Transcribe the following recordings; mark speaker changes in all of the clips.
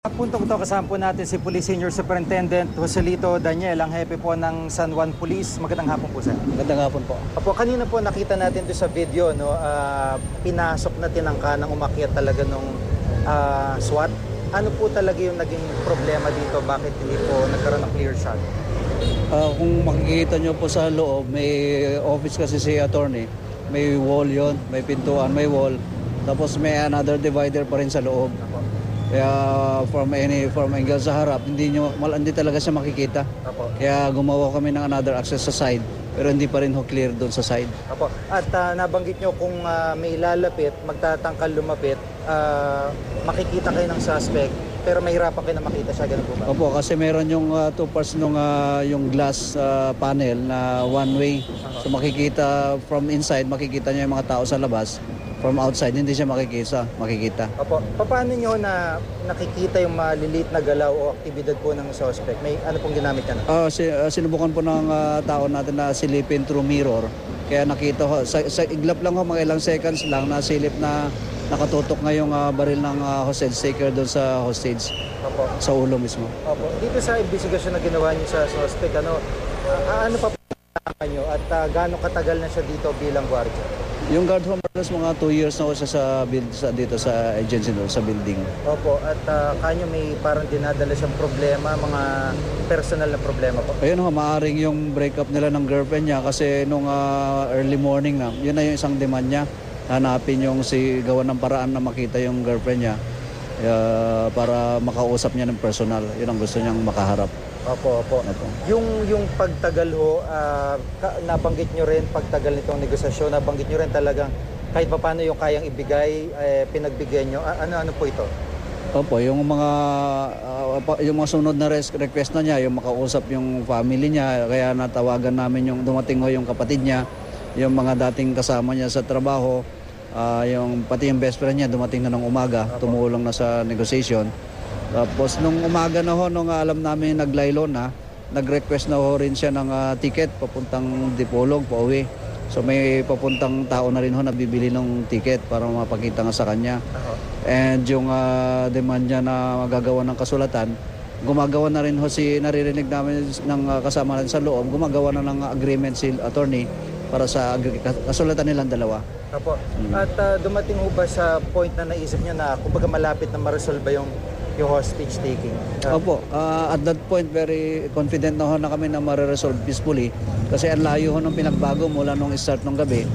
Speaker 1: Puntong to kasama po natin si Police Senior Superintendent Joselito Daniel, ang hepe po ng San Juan Police. Magandang hapon po, sir.
Speaker 2: Magandang hapon po.
Speaker 1: Apo, kanina po nakita natin doon sa video, no, pinasok na tinangka ng umakyat talaga nung SWAT. Ano po talaga yung naging problema dito? Bakit hindi po nagkaroon ng clear shot?
Speaker 2: Kung makikita nyo po sa loob, may office kasi si attorney. May wall yon, may pintuan, may wall. Tapos may another divider pa rin sa loob. Kaya from angle sa harap, hindi talaga siya makikita.
Speaker 1: Apo.
Speaker 2: Kaya gumawa kami ng another access sa side, pero hindi pa rin clear doon sa side.
Speaker 1: Apo. At nabanggit nyo kung may lalapit, magtatangkal lumapit, makikita kayo ng suspect, pero mahirapan kayo na makita siya, ganun po ba?
Speaker 2: Opo, kasi meron yung two parts nung yung glass panel na one way. So makikita from inside, makikita niya yung mga tao sa labas. From outside, hindi siya makikita.
Speaker 1: Opo. Paano nyo na nakikita yung maliliit na galaw o aktibidad po ng suspect? May ano pong ginamit yan?
Speaker 2: Sinubukan po ng tao natin na silipin through mirror. Kaya nakita ko, sa iglap lang ho, mga ilang seconds lang, nasilip na nakatutok nga yung baril ng hostage taker doon sa hostage.
Speaker 1: Opo.
Speaker 2: Sa ulo mismo.
Speaker 1: Opo. Dito sa investigasyon na ginawa niyo sa suspect, ano pa po nyo at gaano katagal na siya dito bilang gwardiya?
Speaker 2: Yung guard ho, mga 2 years na ho siya dito sa agency doon, sa building.
Speaker 1: Opo, at kanyo may parang dinadala siyang problema, mga personal na problema po?
Speaker 2: Ayun ho, maaaring yung breakup nila ng girlfriend niya kasi nung early morning na, yun na yung isang demand niya. Hanapin yung gawan ng paraan na makita yung girlfriend niya para makausap niya ng personal. Yun ang gusto niyang makaharap.
Speaker 1: Opo. Yung pagtagal ho, nabanggit nyo rin pagtagal nitong negosasyon, nabanggit nyo rin talagang kahit pa paano yung kayang ibigay, pinagbigyan nyo. Ano po ito?
Speaker 2: Opo, yung mga sunod na request na niya, yung makausap yung family niya, kaya natawagan namin yung dumating ho yung kapatid niya, yung mga dating kasama niya sa trabaho, pati yung best friend niya dumating na ng umaga, tumulong na sa negotiation. Tapos nung umaga na ho, nung alam namin naglaylo na, nag-request na ho rin siya ng ticket papuntang Dipolog, pauwi. So may papuntang tao na rin ho na bibili ng ticket para mapakita nga sa kanya. And yung demand niya na magagawa ng kasulatan, gumagawa na rin ho naririnig namin ng kasama natin sa loob, gumagawa na ng agreement si attorney para sa kasulatan nilang dalawa.
Speaker 1: Opo. At dumating ho ba sa point na naisip niya na kumbaga malapit na ma-resolve yung hostage taking?
Speaker 2: Opo, at that point very confident na ho na kami na ma-resolve peacefully kasi ang layo ho nung pinagbago mula nung start ng gabi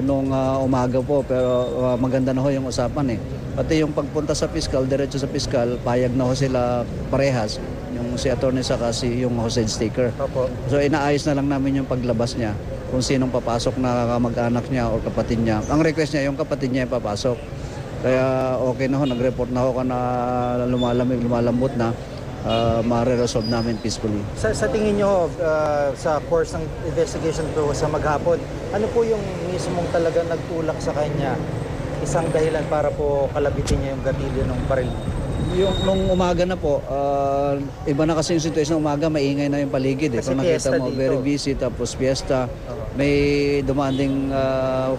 Speaker 2: nung umaga po, pero maganda na ho yung usapan eh. Pati yung pagpunta sa fiscal, diretso sa fiscal, payag na ho sila parehas, yung si attorney saka yung hostage taker.
Speaker 1: Opo.
Speaker 2: So inaayos na lang namin yung paglabas niya kung sinong papasok na kamag-anak niya o kapatid niya. Ang request niya, yung kapatid niya yung papasok. Kaya okay na ho, nag-report na ho ka na lumalambot na, ma-resolve namin peacefully.
Speaker 1: Sa tingin nyo, sa course ng investigation po sa maghapon, ano po yung mismong talaga nagtulak sa kanya? Isang dahilan para po kalabitin niya yung gatilyo ng baril?
Speaker 2: Nung umaga na po, iba na kasi yung situation ng umaga, maingay na yung paligid.
Speaker 1: Kasi
Speaker 2: kung nakita mo,
Speaker 1: dito,
Speaker 2: very busy, tapos fiesta. May demanding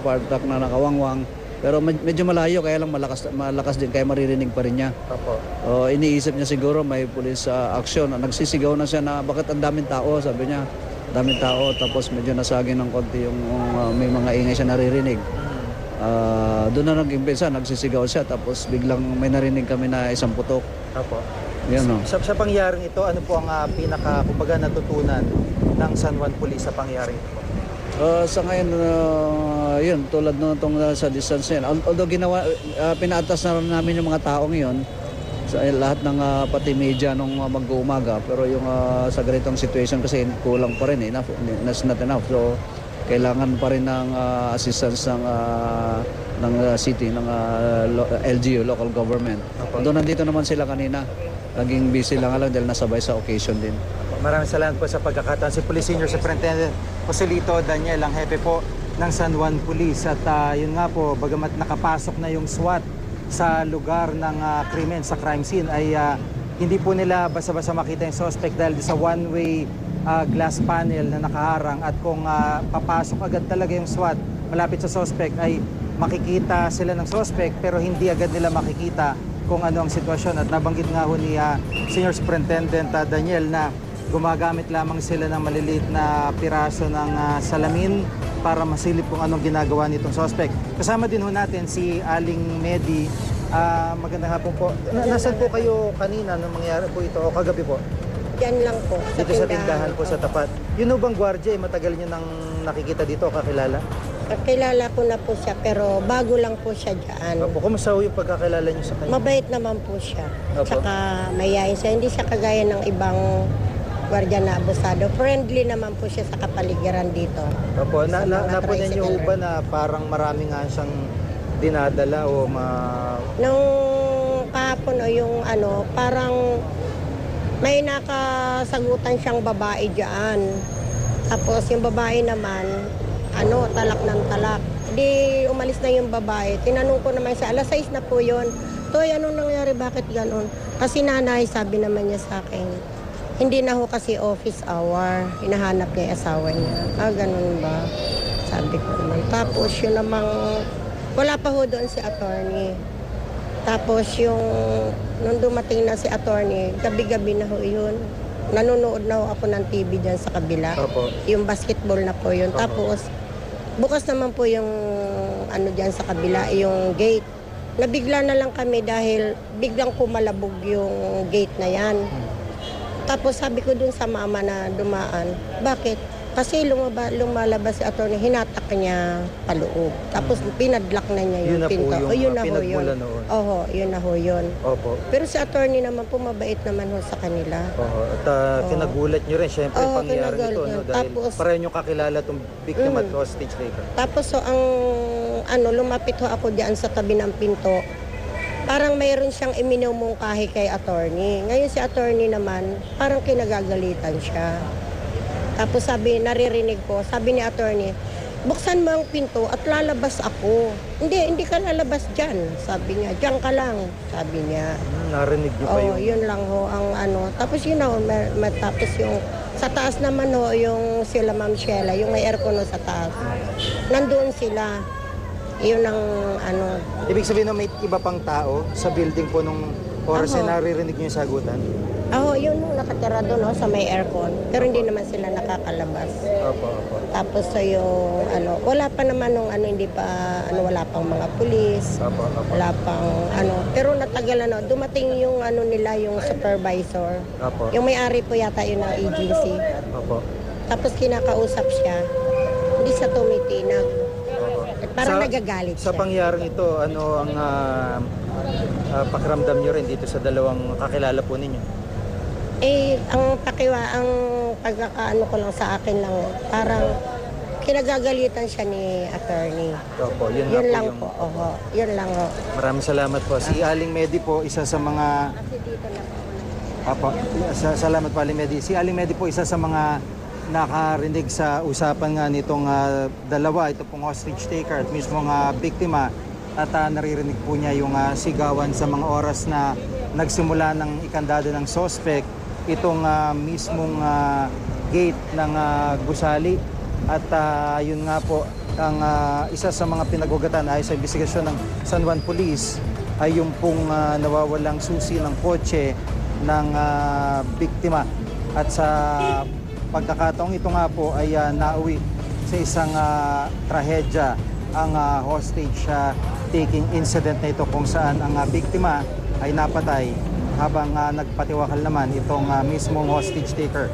Speaker 2: fire truck na nakawangwang. Pero medyo malayo, kaya lang malakas din, kaya maririnig pa rin niya.
Speaker 1: Opo.
Speaker 2: Iniisip niya siguro may police action. Nagsisigaw na siya na bakit ang daming tao, sabi niya. Daming tao, tapos medyo nasagin ng konti yung may mga ingay siya naririnig. Doon na nag-impisa, nagsisigaw siya, tapos biglang may narinig kami na isang putok.
Speaker 1: Opo.
Speaker 2: Yan, no?
Speaker 1: Sa pangyaring ito, ano po ang kumbaga natutunan ng San Juan Police sa pangyaring ito?
Speaker 2: Sa ngayon, yun, tulad nung sa distance yan. Although pinaatas na namin yung mga tao ngayon, sa lahat ng pati media nung mag-uumaga, pero yung sa ganitong situation kasi kulang pa rin, that's not enough. So, kailangan pa rin ng assistance ng city, ng LGU, local government. Doon nandito naman sila kanina. Naging busy lang dahil nasabay sa occasion din.
Speaker 1: Maraming salamat po sa pagkakataon. Si Police Senior Superintendent Joselito Daniel, ang hepe po ng San Juan Police. At yun nga po, bagamat nakapasok na yung SWAT sa lugar ng krimen, sa crime scene, ay hindi po nila basta-basta makita yung suspect dahil sa one-way glass panel na nakaharang. At kung papasok agad talaga yung SWAT malapit sa suspect, ay makikita sila ng suspect pero hindi agad nila makikita kung ano ang sitwasyon. At nabanggit nga ho ni Senior Superintendent Daniel na gumagamit lamang sila ng maliliit na piraso ng salamin para masilip kung anong ginagawa nitong suspect. Kasama din ho natin si Aling Medi. Magandang hapon po. Nasaan po kayo kanina nung mangyari po ito o kagabi po?
Speaker 3: Yan lang po.
Speaker 1: Dito sa tindahan po sa tapat. Yun ho bang gwardiya, matagal nyo nang nakikita dito, kakilala?
Speaker 3: Kilala ko na po siya pero bago lang po siya dyan.
Speaker 1: Opo, kumusta ho yung pagkakilala nyo sa kanya?
Speaker 3: Mabait naman po siya.
Speaker 1: Opo.
Speaker 3: Tsaka mayayain siya. Hindi siya kagaya ng ibang gwardiya na abusado. Friendly naman po siya sa kapaligiran dito.
Speaker 1: Opo,
Speaker 3: Sa mga
Speaker 1: napunan nyo ho
Speaker 3: tricycle
Speaker 1: ba na parang marami nga siyang dinadala o
Speaker 3: Nung kahapon o yung parang may nakasagutan siyang babae dyan. Tapos yung babae naman, talak ng talak. Di umalis na yung babae. Tinanong ko naman siya, alas 6 na po yun. Toy, anong nangyari? Bakit ganon? Kasi nanay, sabi naman niya sa akin, hindi na ho kasi office hour. Hinahanap niya yung asawa niya. Ganun ba? Sabi ko naman. Tapos yun namang, wala pa ho doon si attorney. Tapos nung dumating na si attorney, gabi-gabi na ho yun. Nanonood na ho ako ng TV dyan sa kabila.
Speaker 1: Opo.
Speaker 3: Yung basketball na po yun.
Speaker 1: Opo.
Speaker 3: Tapos, bukas naman po yung dyan sa kabila, yung gate. Nabigla na lang kami dahil biglang kumalabog yung gate na yan. Tapos sabi ko dun sa mama na dumaan, bakit? Kasi lumalabas si attorney, hinatak niya paloob. Tapos pinadlock na niya
Speaker 1: Yun
Speaker 3: yung
Speaker 1: na po
Speaker 3: pinto.
Speaker 1: yung,
Speaker 3: Yun na ho
Speaker 1: pinagmula
Speaker 3: yun.
Speaker 1: noon.
Speaker 3: Oho, yun na ho yun.
Speaker 1: Opo.
Speaker 3: Pero si attorney naman po, mabait naman ho sa kanila.
Speaker 1: Oo, at kinagulat nyo rin, syempre,
Speaker 3: Oo,
Speaker 1: pangyayari nito,
Speaker 3: kinagulat
Speaker 1: no?
Speaker 3: nyo.
Speaker 1: Dahil
Speaker 3: Tapos-
Speaker 1: pareho nyo kakilala itong victim at hostage taker.
Speaker 3: Tapos lumapit ho ako diyan sa tabi ng pinto. Parang mayroon siyang iminumungkahi kay attorney. Ngayon si attorney naman, parang kinagagalitan siya. Tapos naririnig ko, sabi ni attorney, buksan mo ang pinto at lalabas ako. Hindi ka lalabas dyan, sabi niya. Diyan ka lang, sabi niya.
Speaker 1: Narinig nyo pa
Speaker 3: Oo,
Speaker 1: yung...
Speaker 3: yun lang ho ang Tapos yun ho, tapos yung sa taas naman ho, yung sila Ma'am Sheila, yung may aircon ho sa taas. Nandoon sila. Yun ang
Speaker 1: Ibig sabihin na may iba pang tao sa building po nung oras
Speaker 3: Oo.
Speaker 1: na naririnig nyo yung sagutan?
Speaker 3: yun ho, nakatira doon ho, sa may aircon. Pero hindi naman sila nakakalabas.
Speaker 1: Opo, opo.
Speaker 3: Tapos so yung wala pa naman nung hindi pa wala pang mga pulis.
Speaker 1: Opo, opo.
Speaker 3: Wala pang pero natagalan dumating yung nila yung supervisor.
Speaker 1: Opo.
Speaker 3: Yung may-ari po yata yun ng agency.
Speaker 1: Opo.
Speaker 3: Tapos kinakausap siya. Hindi siya tumitinag.
Speaker 1: Opo.
Speaker 3: Parang nagagalit
Speaker 1: Sa
Speaker 3: siya.
Speaker 1: pangyaring ito, ano ang pakiramdam nyo rin dito sa dalawang kakilala po ninyo?
Speaker 3: Ang pagkakaano ko lang sa akin lang, parang kinagagalitan siya ni attorney.
Speaker 1: Opo, yun
Speaker 3: Yun
Speaker 1: nga
Speaker 3: lang
Speaker 1: yung...
Speaker 3: po, yun lang ho.
Speaker 1: Maraming salamat po. Si Aling Medi po, isa sa mga...
Speaker 3: Kasi dito na po.
Speaker 1: Apo, salamat po Aling Medi. Si Aling Medi po, isa sa mga nakarinig sa usapan nga nitong dalawa, ito pong hostage taker at mismong biktima. At naririnig po niya yung sigawan sa mga oras na nagsimula ng ikandado ng suspect itong mismong gate ng gusali. At yun nga po, ang isa sa mga pinag-ugatan ay sa investigasyon ng San Juan Police ay yung pong nawawalang susi ng kotse ng biktima. At sa pagkakataong ito nga po ay nauwi sa isang trahedya ang hostage taking incident na ito kung saan ang biktima ay napatay habang nagpatiwakal naman itong mismong hostage taker.